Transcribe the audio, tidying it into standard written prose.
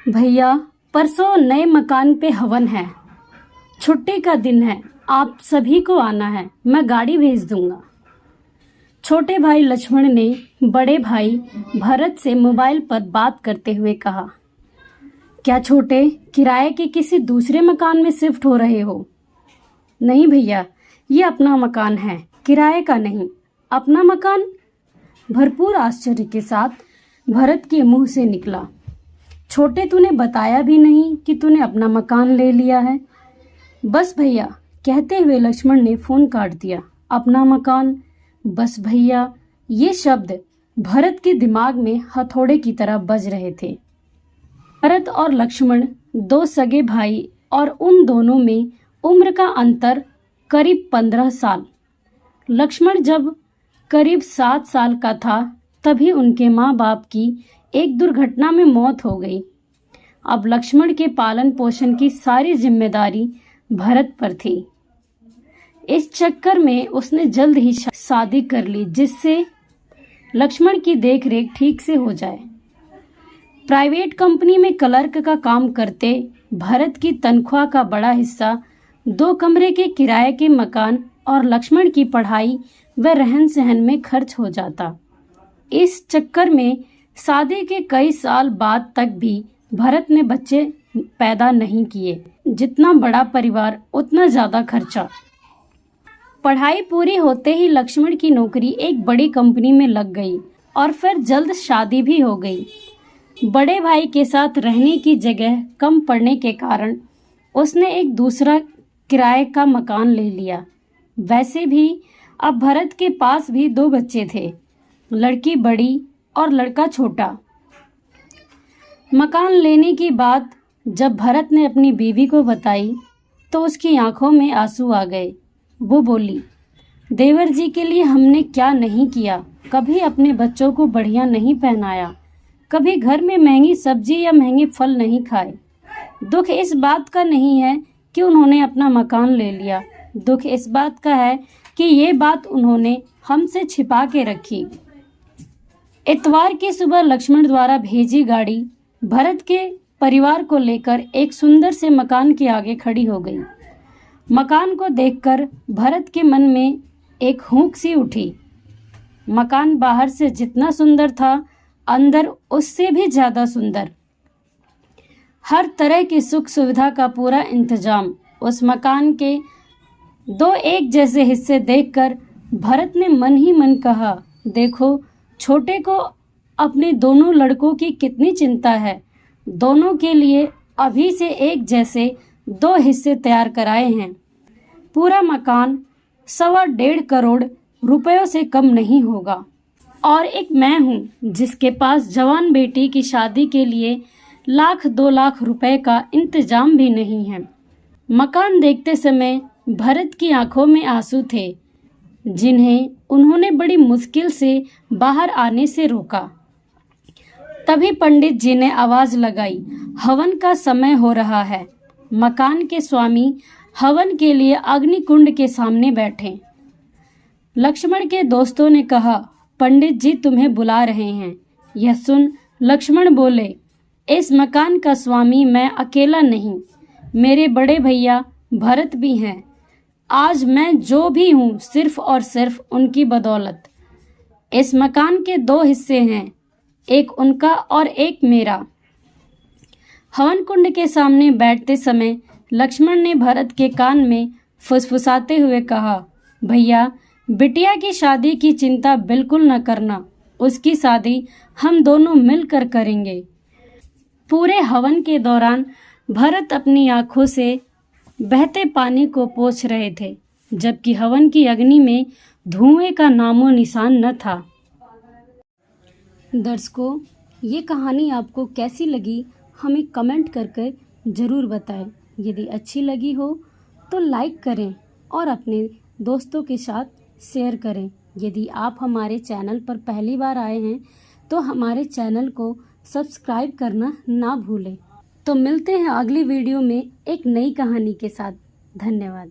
भैया, परसों नए मकान पे हवन है। छुट्टी का दिन है, आप सभी को आना है। मैं गाड़ी भेज दूंगा। छोटे भाई लक्ष्मण ने बड़े भाई भरत से मोबाइल पर बात करते हुए कहा, क्या छोटे किराए के किसी दूसरे मकान में शिफ्ट हो रहे हो? नहीं भैया, ये अपना मकान है, किराए का नहीं। अपना मकान? भरपूर आश्चर्य के साथ भरत के मुंह से निकला, छोटे तूने बताया भी नहीं कि तूने अपना मकान ले लिया है। बस भैया, कहते हुए लक्ष्मण ने फोन काट दिया। अपना मकान? बस भैया, ये शब्द भरत के दिमाग में हथौड़े की तरह बज रहे थे। भरत और लक्ष्मण दो सगे भाई और उन दोनों में उम्र का अंतर करीब 15 साल। लक्ष्मण जब करीब 7 साल का था तभी उनके माँ बाप की एक दुर्घटना में मौत हो गई। अब लक्ष्मण के पालन पोषण की सारी जिम्मेदारी भरत पर थी। इस चक्कर में उसने जल्द ही शादी कर ली जिससे लक्ष्मण की देखरेख ठीक से हो जाए। प्राइवेट कंपनी में क्लर्क का काम करते भरत की तनख्वाह का बड़ा हिस्सा 2 कमरे के किराए के मकान और लक्ष्मण की पढ़ाई व रहन सहन में खर्च हो जाता। इस चक्कर में शादी के कई साल बाद तक भी भरत ने बच्चे पैदा नहीं किए। जितना बड़ा परिवार उतना ज्यादा खर्चा। पढ़ाई पूरी होते ही लक्ष्मण की नौकरी एक बड़ी कंपनी में लग गई और फिर जल्द शादी भी हो गई। बड़े भाई के साथ रहने की जगह कम पड़ने के कारण उसने एक दूसरा किराए का मकान ले लिया। वैसे भी अब भरत के पास भी 2 बच्चे थे, लड़की बड़ी और लड़का छोटा। मकान लेने की बात जब भरत ने अपनी बीवी को बताई तो उसकी आंखों में आंसू आ गए। वो बोली, देवर जी के लिए हमने क्या नहीं किया। कभी अपने बच्चों को बढ़िया नहीं पहनाया, कभी घर में महंगी सब्जी या महंगे फल नहीं खाए। दुख इस बात का नहीं है कि उन्होंने अपना मकान ले लिया, दुख इस बात का है कि ये बात उन्होंने हमसे छिपा के रखी। इतवार की सुबह लक्ष्मण द्वारा भेजी गाड़ी भरत के परिवार को लेकर एक सुंदर से मकान के आगे खड़ी हो गई। मकान को देखकर भरत के मन में एक हुंक सी उठी। मकान बाहर से जितना सुंदर था, अंदर उससे भी ज्यादा सुंदर। हर तरह की सुख सुविधा का पूरा इंतजाम। उस मकान के 2 एक जैसे हिस्से देखकर भरत ने मन ही मन कहा, देखो छोटे को अपने दोनों लड़कों की कितनी चिंता है। दोनों के लिए अभी से एक जैसे 2 हिस्से तैयार कराए हैं। पूरा मकान 1.25 करोड़ रुपयों से कम नहीं होगा। और एक मैं हूँ जिसके पास जवान बेटी की शादी के लिए 1-2 लाख रुपए का इंतजाम भी नहीं है। मकान देखते समय भरत की आंखों में आंसू थे, जिन्हें उन्होंने बड़ी मुश्किल से बाहर आने से रोका। तभी पंडित जी ने आवाज लगाई, हवन का समय हो रहा है। मकान के स्वामी हवन के लिए अग्नि कुंड के सामने बैठे। लक्ष्मण के दोस्तों ने कहा, पंडित जी तुम्हें बुला रहे हैं। यह सुन लक्ष्मण बोले, इस मकान का स्वामी मैं अकेला नहीं, मेरे बड़े भैया भरत भी हैं। आज मैं जो भी हूँ सिर्फ और सिर्फ उनकी बदौलत। इस मकान के 2 हिस्से हैं, एक उनका और एक मेरा। हवन कुंड के सामने बैठते समय लक्ष्मण ने भरत के कान में फुसफुसाते हुए कहा, भैया बिटिया की शादी की चिंता बिल्कुल न करना, उसकी शादी हम दोनों मिलकर करेंगे। पूरे हवन के दौरान भरत अपनी आंखों से बहते पानी को पोंछ रहे थे, जबकि हवन की अग्नि में धुएं का नामो निशान न था। दर्शकों, ये कहानी आपको कैसी लगी हमें कमेंट करके ज़रूर बताएं। यदि अच्छी लगी हो तो लाइक करें और अपने दोस्तों के साथ शेयर करें। यदि आप हमारे चैनल पर पहली बार आए हैं तो हमारे चैनल को सब्सक्राइब करना ना भूलें। तो मिलते हैं अगली वीडियो में एक नई कहानी के साथ। धन्यवाद।